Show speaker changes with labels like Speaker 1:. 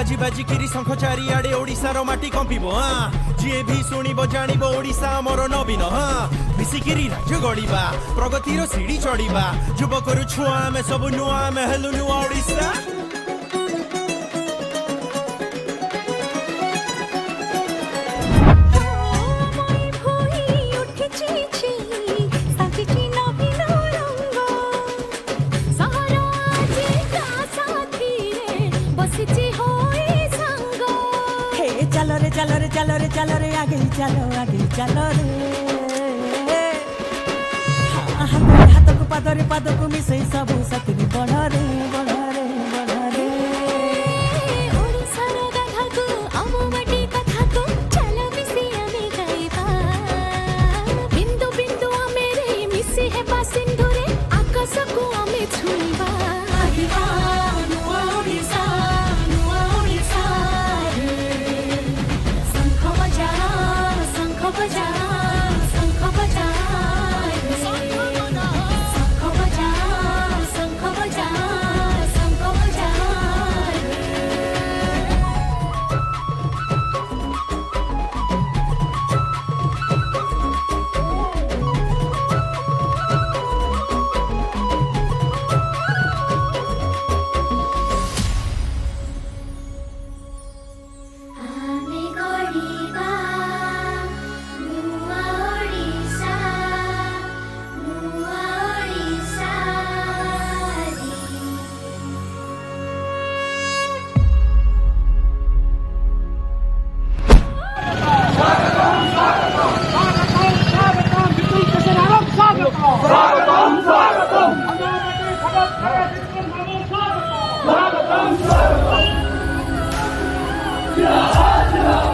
Speaker 1: बाजी बाजी किरी शंख चारिआडे ओडिशार माटी कंपिब जी भी शुणिब जानिब ओडिशा मोर नवीन मिसिकिरी राज्य गढ़ा प्रगतिर सीढ़ी चढ़ा युवकर छुआ आमे सब नुआ आमे हेलु नुआ ओडिशा
Speaker 2: चलो रे चलो रे चलो रे चलो रे आगे चलो रे हाथ को पाद को मिसे सब सतरी बढ़ रे बढ़ रे बढ़ रे
Speaker 3: ओडिशार गाथा को अमो माटी कथा को चलो मिसी आमे गाइबा बिंदु बिंदु आमे रे मिसी है पा सिंधु रे आकाश को आमे छुइबा आगिबा नुआ ओडिशा
Speaker 4: Yeah!